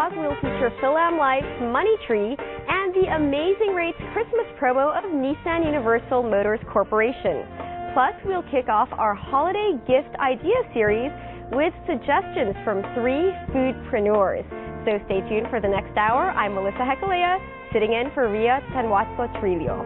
up, we'll feature Philam Life's Money Tree and the Amazing Rates Christmas promo of Nissan Universal Motors Corporation. Plus, we'll kick off our holiday gift idea series with suggestions from 3 foodpreneurs. So stay tuned for the next hour. I'm Melissa Hecalea, sitting in for Ria Tanwatso Trillo.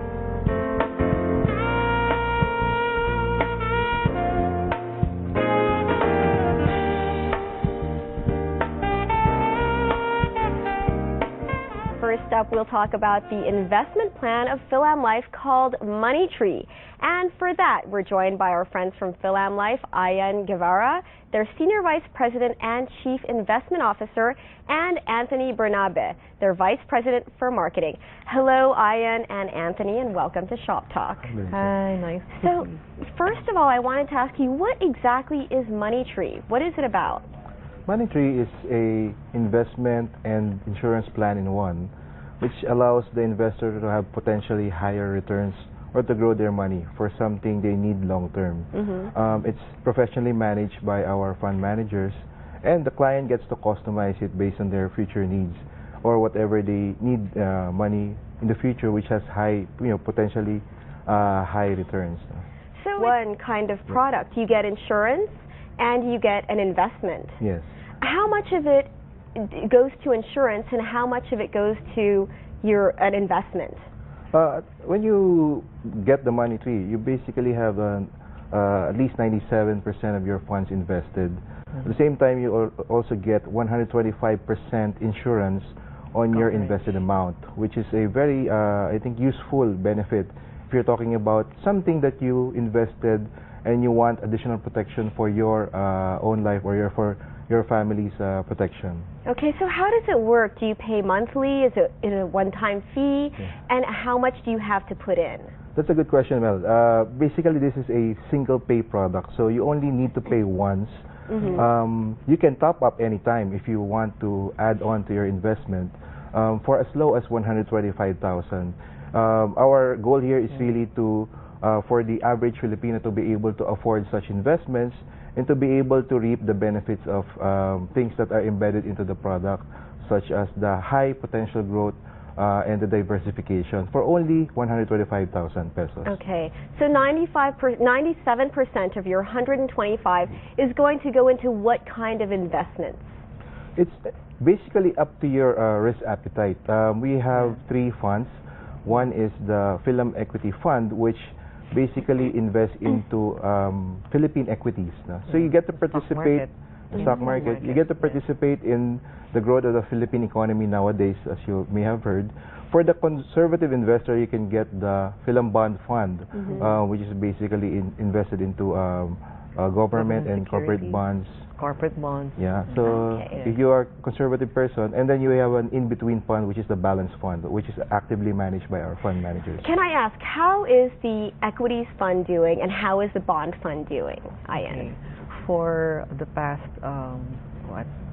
First up, we'll talk about the investment plan of Philam Life called Money Tree. And for that, we're joined by our friends from Philam Life, Ian Guevara, their Senior Vice President and Chief Investment Officer, and Anthony Bernabe, their Vice President for Marketing. Hello, Ian and Anthony, and welcome to Shop Talk. Hi, nice to see you. First of all, I wanted to ask you, what exactly is Money Tree? What is it about? Money Tree is a investment and insurance plan in one, which allows the investor to have potentially higher returns or to grow their money for something they need long term. It's professionally managed by our fund managers, and the client gets to customize it based on their future needs or whatever they need money in the future, which has high, potentially high returns. So one kind of product, you get insurance and you get an investment. Yes. How much of it goes to insurance and how much of it goes to an investment? When you get the Money Tree, you basically have at least 97% of your funds invested. At the same time, you also get 125% insurance on your invested amount, which is a very, I think, useful benefit if you're talking about something that you invested and you want additional protection for your own life or for your family's protection. Okay, so how does it work? Do you pay monthly? Is it a one-time fee? Yeah. And how much do you have to put in? That's a good question, Mel. Basically, this is a single pay product, so you only need to pay once. You can top up anytime if you want to add on to your investment for as low as 125,000. Our goal here is really to for the average Filipino to be able to afford such investments and to be able to reap the benefits of things that are embedded into the product, such as the high potential growth and the diversification for only 125,000 pesos. Okay, so 97% of your 125 is going to go into what kind of investments? It's basically up to your risk appetite. We have 3 funds. One is the Philam Equity Fund, which basically invest into Philippine equities. So you get to participate in the stock market. You get to participate in the growth of the Philippine economy nowadays, as you may have heard. For the conservative investor, you can get the Philam Bond Fund, which is basically invested into government and corporate bonds. Corporate bonds. Yeah, so if you are a conservative person, and then you have an in-between fund, which is the balance fund, which is actively managed by our fund managers. Can I ask, how is the equities fund doing and how is the bond fund doing, Ian? For the past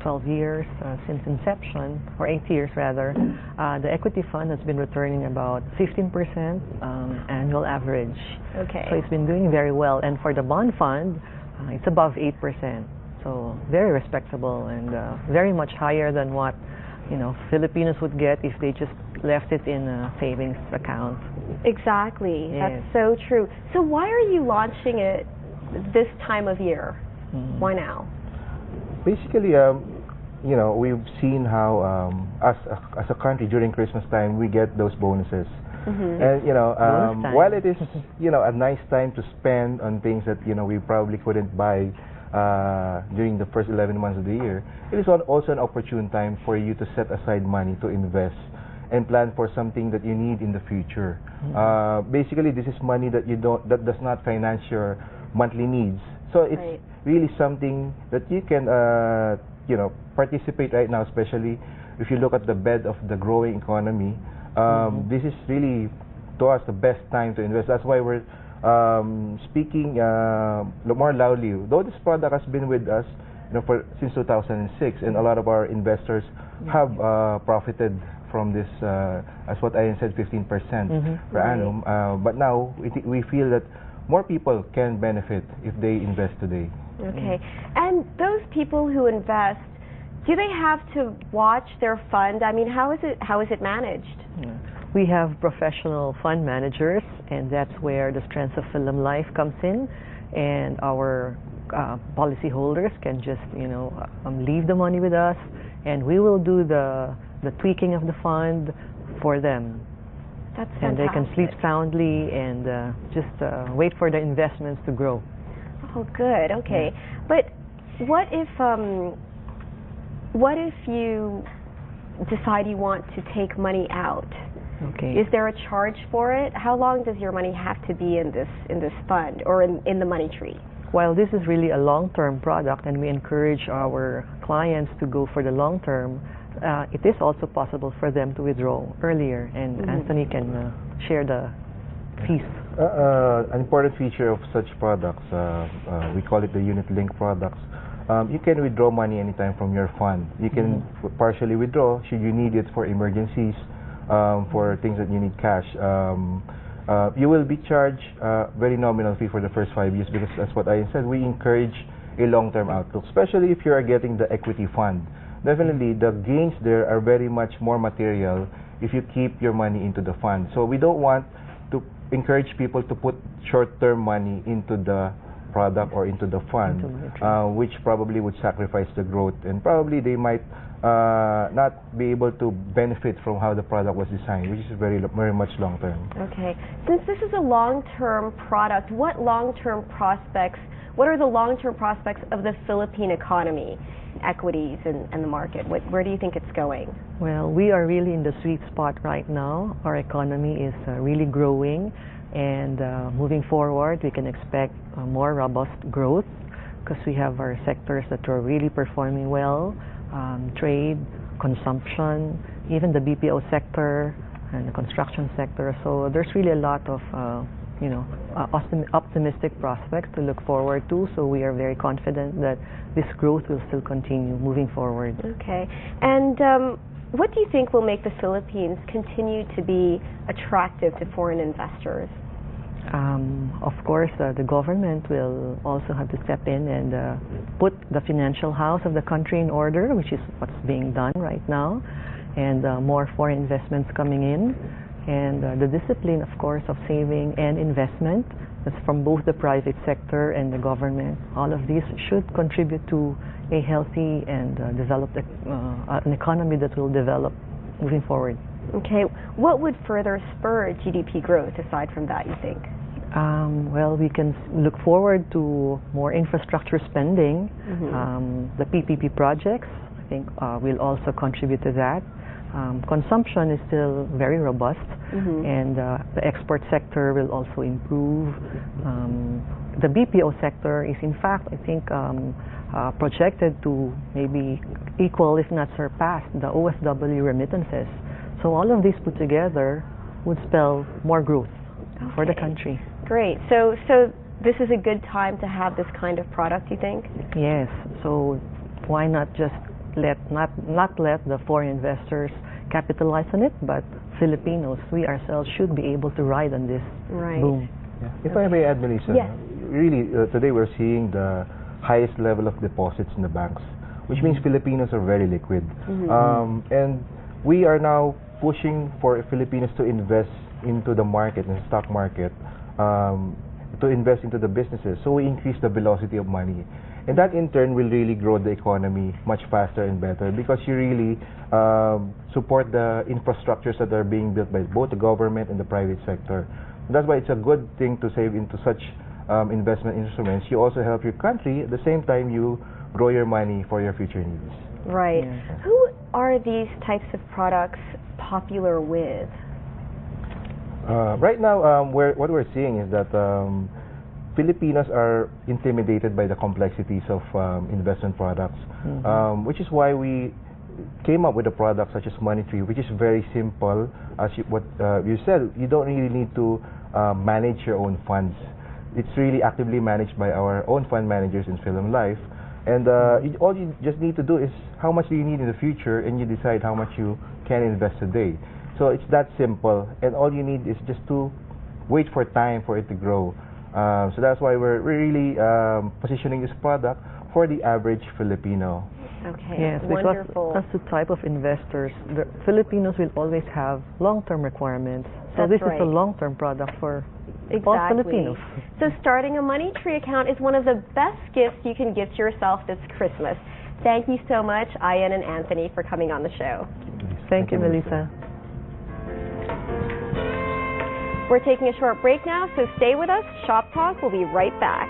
12 years since inception, or 8 years rather, the equity fund has been returning about 15% annual average. Okay. So it's been doing very well. And for the bond fund, it's above 8%. So very respectable and very much higher than what Filipinos would get if they just left it in a savings account. Exactly. Yes. That's so true. So why are you launching it this time of year? Why now? Basically, we've seen how as a country during Christmas time we get those bonuses. And while it is a nice time to spend on things that we probably couldn't buy during the first 11 months of the year, it is also an opportune time for you to set aside money to invest and plan for something that you need in the future. Basically, this is money that that does not finance your monthly needs. So it's really something that you can participate right now, especially if you look at the bed of the growing economy. This is really, to us, the best time to invest. That's why we're speaking more loudly. Though this product has been with us since 2006, and a lot of our investors have profited from this, as what I said, 15% per annum. But now we feel that more people can benefit if they invest today. Okay. And those people who invest, Do they have to watch their fund? I mean, how is it managed? Yeah. We have professional fund managers, and that's where the strength of Philam Life comes in, and our policyholders can just leave the money with us, and we will do the tweaking of the fund for them. That's fantastic. And they can sleep soundly and just wait for the investments to grow. Oh, good. Okay. Yeah. But what if you decide you want to take money out? Okay. Is there a charge for it? How long does your money have to be in this fund or in the money tree? While this is really a long-term product and we encourage our clients to go for the long term, it is also possible for them to withdraw earlier, and Anthony can share the fees. An important feature of such products, we call it the unit-linked products. You can withdraw money anytime from your fund. You can partially withdraw should you need it for emergencies, for things that you need cash. You will be charged very nominal fee for the first 5 years, because that's what I said. We encourage a long-term outlook, especially if you are getting the equity fund. Definitely, the gains there are very much more material if you keep your money into the fund. So we don't want to encourage people to put short-term money into the product or into the fund, which probably would sacrifice the growth, and probably they might not be able to benefit from how the product was designed, which is very much long-term. Okay. Since this is a long-term product, what are the long-term prospects of the Philippine economy, equities, and the market? Where do you think it's going? Well, we are really in the sweet spot right now. Our economy is really growing, and moving forward, we can expect more robust growth because we have our sectors that are really performing well, trade, consumption, even the BPO sector and the construction sector. So there's really a lot of optimistic prospects to look forward to. So we are very confident that this growth will still continue moving forward. Okay. And what do you think will make the Philippines continue to be attractive to foreign investors? Of course, the government will also have to step in and put the financial house of the country in order, which is what's being done right now, and more foreign investments coming in, and the discipline, of course, of saving and investment. That's from both the private sector and the government. All of these should contribute to a healthy and developed an economy that will develop moving forward. Okay. What would further spur GDP growth aside from that, you think? Well, we can look forward to more infrastructure spending. The PPP projects, I think, will also contribute to that. Consumption is still very robust, and the export sector will also improve. The BPO sector is, in fact, I think, projected to maybe equal, if not surpass, the OFW remittances. So all of these put together would spell more growth for the country. Great. So this is a good time to have this kind of product, you think? Yes. So why not just not let the foreign investors capitalize on it, but Filipinos, we ourselves should be able to ride on this boom. Yeah. If I may add, Melissa, really today we're seeing the highest level of deposits in the banks, which means Filipinos are very liquid. And we are now pushing for Filipinos to invest into the market, in the stock market, to invest into the businesses. So we increase the velocity of money. And that in turn will really grow the economy much faster and better, because you really support the infrastructures that are being built by both the government and the private sector. And that's why it's a good thing to save into such investment instruments. You also help your country. At the same time, you grow your money for your future needs. Right. Yeah. Who are these types of products popular with? Right now, what we're seeing is that Filipinos are intimidated by the complexities of investment products, which is why we came up with a product such as Money Tree, which is very simple. As you said, you don't really need to manage your own funds. It's really actively managed by our own fund managers in Philam Life. And all you just need to do is how much do you need in the future, and you decide how much you can invest today. So it's that simple, and all you need is just to wait for time for it to grow. So that's why we're really positioning this product for the average Filipino. Okay, Yes, wonderful. because as the type of investors, the Filipinos will always have long-term requirements. So That's this is a right. long-term product for all Filipinos. So starting a money tree account is one of the best gifts you can gift yourself this Christmas. Thank you so much, Ian and Anthony, for coming on the show. Thank you, Melissa. We're taking a short break now, so stay with us. Shop Talk will be right back.